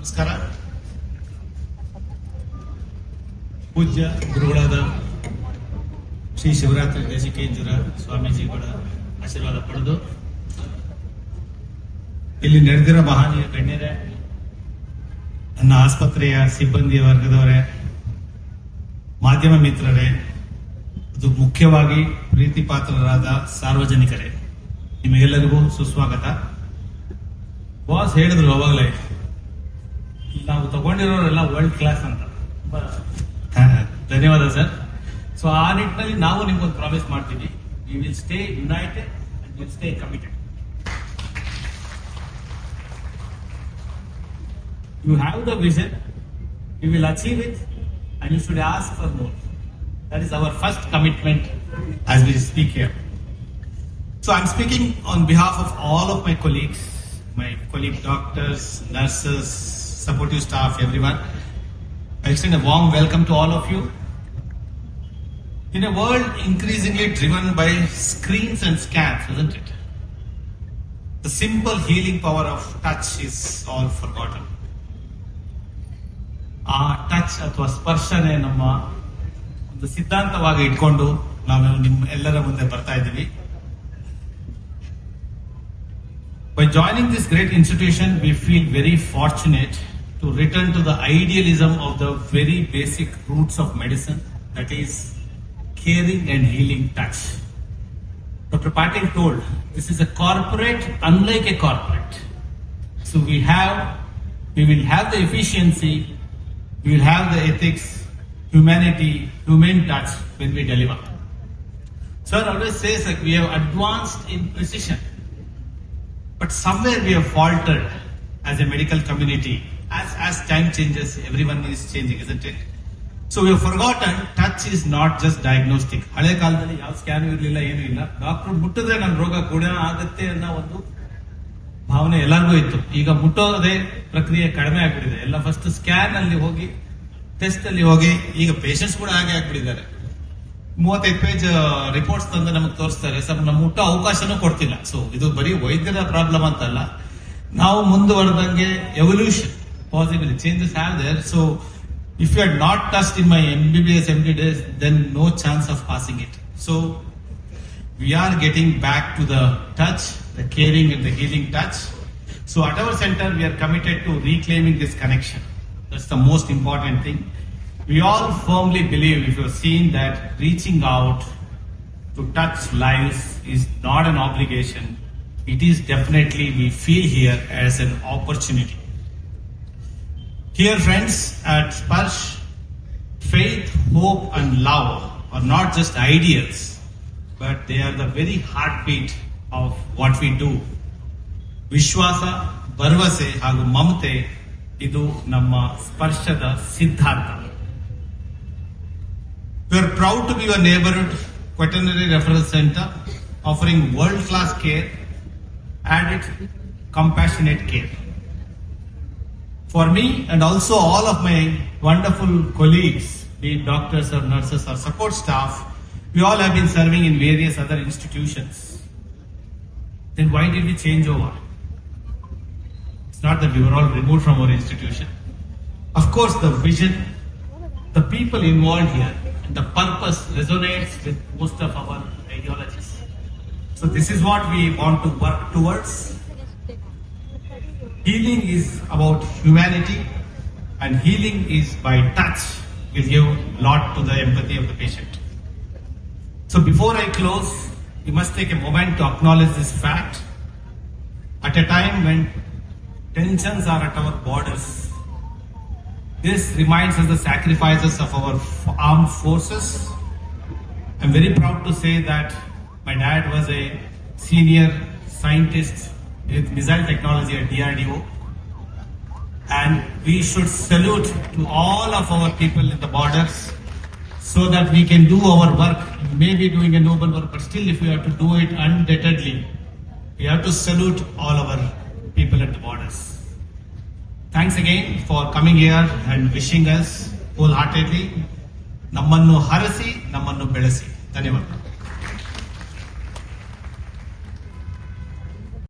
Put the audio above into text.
ನಮಸ್ಕಾರ. ಪೂಜ್ಯ ಗುರುಗಳಾದ ಶ್ರೀ ಶಿವರಾತ್ರಿ ದೇಶಿಕೇಂದ್ರ ಸ್ವಾಮೀಜಿಗಳ ಆಶೀರ್ವಾದ ಪಡೆದು ಇಲ್ಲಿ ನಡೆದಿರೋ ಮಹನೀಯ ಗಣ್ಯರೇ, ನನ್ನ ಆಸ್ಪತ್ರೆಯ ಸಿಬ್ಬಂದಿ ವರ್ಗದವರೇ, ಮಾಧ್ಯಮ ಮಿತ್ರರೇ, ಅದು ಮುಖ್ಯವಾಗಿ ಪ್ರೀತಿ ಪಾತ್ರರಾದ ಸಾರ್ವಜನಿಕರೇ, ನಿಮಗೆಲ್ಲರಿಗೂ ಸುಸ್ವಾಗತ. ಬಾಸ್ ಹೇಳಿದ್ರು ಅವಾಗಲೇ, ನಾವು ತಗೊಂಡಿರೋರೆಲ್ಲ ವರ್ಲ್ಡ್ ಕ್ಲಾಸ್ ಅಂತ. ಧನ್ಯವಾದ ಸರ್. ಸೊ ಆ ನಿಟ್ಟಿನಲ್ಲಿ ನಾವು ನಿಮ್ಗೊಂದು ಪ್ರಾಮಿಸ್ ಮಾಡ್ತೀವಿ. We will stay United and will stay committed. You have the vision, you will achieve it, and you should ask for more. That is our first commitment as we speak here. So I'm speaking on behalf of all of my colleagues, doctors, nurses, supportive staff, everyone. I extend a warm welcome to all of you. In a world increasingly driven by screens and scans, isn't it? The simple healing power of touch is all forgotten. ಆ touch ಅಥವಾ ಸ್ಪರ್ಶನೆ ನಮ್ಮ ಒಂದು ಸಿದ್ಧಾಂತವಾಗಿ ಇಟ್ಕೊಂಡು ನಾವು ನಿಮ್ಮ ಎಲ್ಲರ ಮುಂದೆ ಬರ್ತಾ ಇದ್ದೀವಿ. By joining this great institution, we feel very fortunate to return to the idealism of the very basic roots of medicine, that is caring and healing touch. Dr. Patil told, this is a corporate unlike a corporate. So we will have the efficiency, we will have the ethics, humanity, human touch when we deliver. Sir always says like we have advanced in precision, but somewhere we have faltered as a medical community. As time changes, everyone is changing, isn't it? So we have forgotten touch is not just diagnostic. ಹಳೆ ಕಾಲದಲ್ಲಿ ಯಾವ scan ಇರಲಿಲ್ಲ, ಏನೂ ಇಲ್ಲ. Doctor ಮುಟ್ಟಿದ್ರೆ ನನ್ನ ರೋಗ ಗುಣ ಆಗುತ್ತೆ ಅನ್ನೋ ಒಂದು ಭಾವನೆ ಎಲ್ಲರಿಗೂ ಇತ್ತು. ಈಗ ಮುಟ್ಟೋದೇ ಪ್ರಕ್ರಿಯೆ ಕಡಿಮೆ ಆಗ್ಬಿಟ್ಟಿದೆ. ಎಲ್ಲ ಫಸ್ಟ್ ಸ್ಕ್ಯಾನ್ ಅಲ್ಲಿ ಹೋಗಿ, ಟೆಸ್ಟ್ ಅಲ್ಲಿ ಹೋಗಿ, ಈಗ ಪೇಷಂಟ್ಸ್ ಕೂಡ ಹಾಗೆ ಆಗ್ಬಿಟ್ಟಿದ್ದಾರೆ. 35 ಪೇಜ್ ರಿಪೋರ್ಟ್ಸ್ ತಂದು ನಮಗೆ ತೋರಿಸ್ತಾರೆ. ನಮ್ಮ ಮುಟ್ಟೋ ಅವಕಾಶನೂ ಕೊಡ್ತಿಲ್ಲ. ಸೊ ಇದು ಬರೀ ವೈದ್ಯರ ಪ್ರಾಬ್ಲಮ್ ಅಂತಲ್ಲ, ನಾವು ಮುಂದುವರೆದಂಗೆ evolution possible changes have there. So if you had not touched in my MBBS MD days, then no chance of passing it. So we are getting back to the touch, the caring and the healing touch. So at our center, we are committed to reclaiming this connection. That's the most important thing. We all firmly believe, if you've seen, that reaching out to touch lives is not an obligation. It is definitely, we feel here, as an opportunity. Here, friends, at Sparsh, faith, hope and love are not just ideals, but they are the very heartbeat of what we do. ವಿಶ್ವಾಸ, ಭರವಸೆ ಹಾಗೂ ಮಮತೆ, ಇದು ನಮ್ಮ ಸ್ಪರ್ಶದ ಸಿದ್ಧಾಂತ. We are proud to be your neighborhood quaternary referral center, offering world-class care and its compassionate care. For me and also all of my wonderful colleagues, be it doctors or nurses or support staff, we all have been serving in various other institutions. Then why did we change over? It's not that we were all removed from our institution. Of course, the vision, the people involved here, and the purpose resonates with most of our ideologies. So this is what we want to work towards. Healing is about humanity, and healing is by touch. Will give a lot to the empathy of the patient. So before I close, we must take a moment to acknowledge this fact. At a time when tensions are at our borders, this reminds us the sacrifices of our armed forces. I'm very proud to say that my dad was a senior scientist with missile technology at DRDO, and we should salute to all of our people in the borders so that we can do our work. We may be doing a noble work, but still if we have to do it undeterredly, we have to salute all our people at the borders. Thanks again for coming here and wishing us wholeheartedly. ನಮ್ಮನ್ನು ಹರಸಿ, ನಮ್ಮನ್ನು ಬೆಳೆಸಿ. ಧನ್ಯವಾದ.